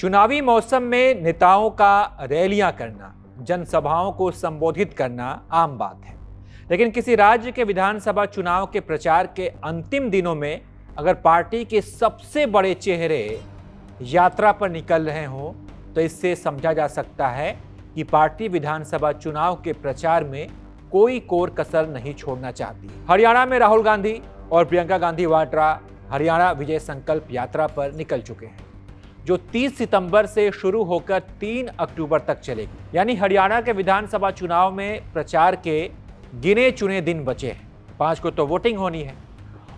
चुनावी मौसम में नेताओं का रैलियां करना, जनसभाओं को संबोधित करना आम बात है। लेकिन किसी राज्य के विधानसभा चुनाव के प्रचार के अंतिम दिनों में अगर पार्टी के सबसे बड़े चेहरे यात्रा पर निकल रहे हों, तो इससे समझा जा सकता है कि पार्टी विधानसभा चुनाव के प्रचार में कोई कोर कसर नहीं छोड़ना चाहती। हरियाणा में राहुल गांधी और प्रियंका गांधी वाड्रा हरियाणा विजय संकल्प यात्रा पर निकल चुके हैं, जो 30 सितंबर से शुरू होकर 3 अक्टूबर तक चलेगी। यानी हरियाणा के विधानसभा चुनाव में प्रचार के गिने चुने दिन बचे हैं। 5 को तो वोटिंग होनी है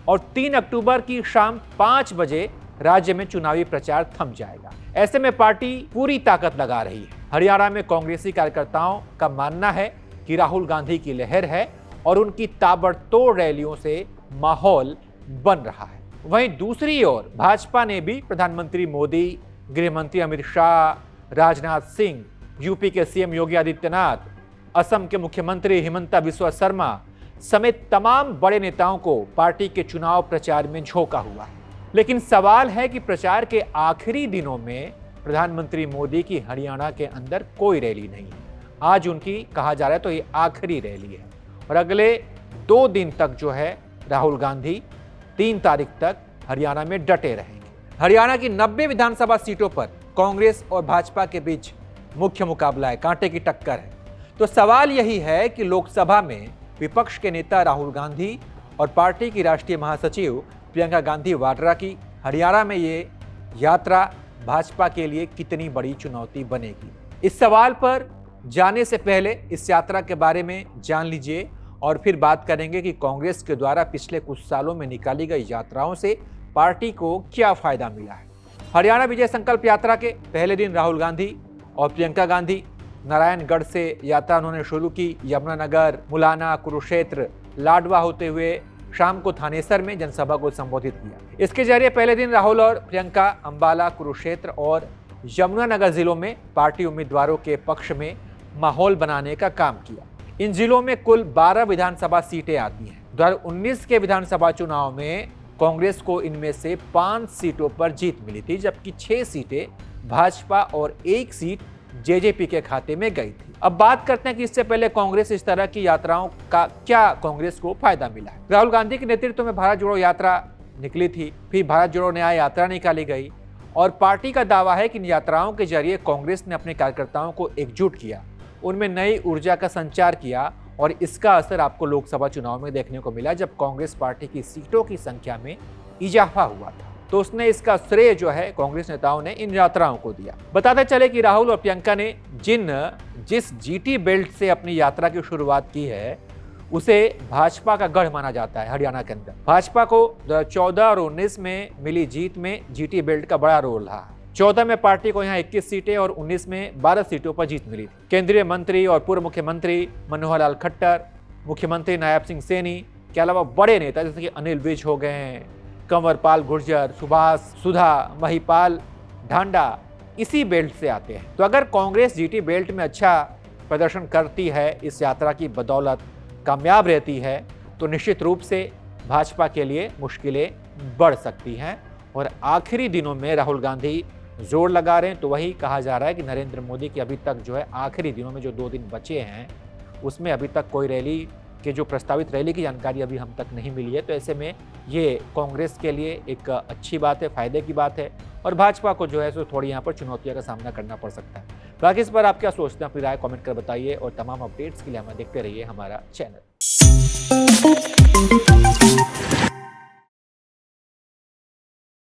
और 3 अक्टूबर की शाम 5 बजे राज्य में चुनावी प्रचार थम जाएगा। ऐसे में पार्टी पूरी ताकत लगा रही है। हरियाणा में कांग्रेसी कार्यकर्ताओं का मानना है कि राहुल गांधी की लहर है और उनकी ताबड़तोड़ रैलियों से माहौल बन रहा है। वहीं दूसरी ओर भाजपा ने भी प्रधानमंत्री मोदी, गृहमंत्री अमित शाह, राजनाथ सिंह, यूपी के सीएम योगी आदित्यनाथ, असम के मुख्यमंत्री हिमंता बिस्वा शर्मा समेत तमाम बड़े नेताओं को पार्टी के चुनाव प्रचार में झोंका हुआ है। लेकिन सवाल है कि प्रचार के आखिरी दिनों में प्रधानमंत्री मोदी की हरियाणा के अंदर कोई रैली नहीं है। आज उनकी कहा जा रहा है तो ये आखिरी रैली है और अगले 2 दिन तक जो है राहुल गांधी 3 तारीख तक हरियाणा में डटे रहेंगे। हरियाणा की 90 विधानसभा सीटों पर कांग्रेस और भाजपा के बीच मुख्य मुकाबला है, कांटे की टक्कर है। तो सवाल यही है कि लोकसभा में विपक्ष के नेता राहुल गांधी और पार्टी की राष्ट्रीय महासचिव प्रियंका गांधी वाड्रा की हरियाणा में ये यात्रा भाजपा के लिए कितनी बड़ी चुनौती बनेगी। इस सवाल पर जाने से पहले इस यात्रा के बारे में जान लीजिए और फिर बात करेंगे कि कांग्रेस के द्वारा पिछले कुछ सालों में निकाली गई यात्राओं से पार्टी को क्या फायदा मिला है। हरियाणा विजय संकल्प यात्रा के पहले दिन राहुल गांधी और प्रियंका गांधी नारायणगढ़ से यात्रा उन्होंने शुरू की। यमुनानगर, मुलाना, कुरुक्षेत्र, लाडवा होते हुए शाम को थानेसर में जनसभा को संबोधित किया। इसके जरिए पहले दिन राहुल और प्रियंका अंबाला, कुरुक्षेत्र और यमुनानगर जिलों में पार्टी उम्मीदवारों के पक्ष में माहौल बनाने का काम किया। इन जिलों में कुल 12 विधानसभा सीटें आती हैं। 2019 के विधानसभा चुनाव में कांग्रेस को इनमें से 5 सीटों पर जीत मिली थी, जबकि 6 सीटें भाजपा और 1 सीट जेजेपी के खाते में गई थी। अब बात करते हैं कि इससे पहले कांग्रेस इस तरह की यात्राओं का क्या कांग्रेस को फायदा मिला है। राहुल गांधी के नेतृत्व में भारत जोड़ो यात्रा निकली थी, फिर भारत जोड़ो न्याय यात्रा निकाली गई और पार्टी का दावा है कि इन यात्राओं के जरिए कांग्रेस ने अपने कार्यकर्ताओं को एकजुट किया, उनमें नई ऊर्जा का संचार किया और इसका असर आपको लोकसभा चुनाव में देखने को मिला, जब कांग्रेस पार्टी की सीटों की संख्या में इजाफा हुआ था। तो उसने इसका श्रेय जो है कांग्रेस नेताओं ने इन यात्राओं को दिया। बताते चले कि राहुल और प्रियंका ने जिस जीटी बेल्ट से अपनी यात्रा की शुरुआत की है, उसे भाजपा का गढ़ माना जाता है। हरियाणा के अंदर भाजपा को 2014 और 19 में मिली जीत में जीटी बेल्ट का बड़ा रोल रहा। 14 में पार्टी को यहाँ 21 सीटें और 19 में 12 सीटों पर जीत मिली थी। केंद्रीय मंत्री और पूर्व मुख्यमंत्री मनोहर लाल खट्टर, मुख्यमंत्री नायब सिंह सैनी के अलावा बड़े नेता जैसे कि अनिल विज हो गए हैं, कंवरपाल गुर्जर, सुभाष, सुधा, महिपाल ढांडा इसी बेल्ट से आते हैं। तो अगर कांग्रेस जीटी बेल्ट में अच्छा प्रदर्शन करती है, इस यात्रा की बदौलत कामयाब रहती है, तो निश्चित रूप से भाजपा के लिए मुश्किलें बढ़ सकती हैं। और आखिरी दिनों में राहुल गांधी जोर लगा रहे हैं, तो वही कहा जा रहा है कि नरेंद्र मोदी की अभी तक जो है आखिरी दिनों में जो 2 दिन बचे हैं, उसमें अभी तक कोई रैली के जो प्रस्तावित रैली की जानकारी अभी हम तक नहीं मिली है। तो ऐसे में ये कांग्रेस के लिए एक अच्छी बात है, फायदे की बात है और भाजपा को जो है सो थोड़ी यहाँ पर चुनौतियों का सामना करना पड़ सकता है। बाकी इस पर आप क्या सोचते हैं, अपनी राय कमेंट कर बताइए और तमाम अपडेट्स के लिए हमें देखते रहिए हमारा चैनल।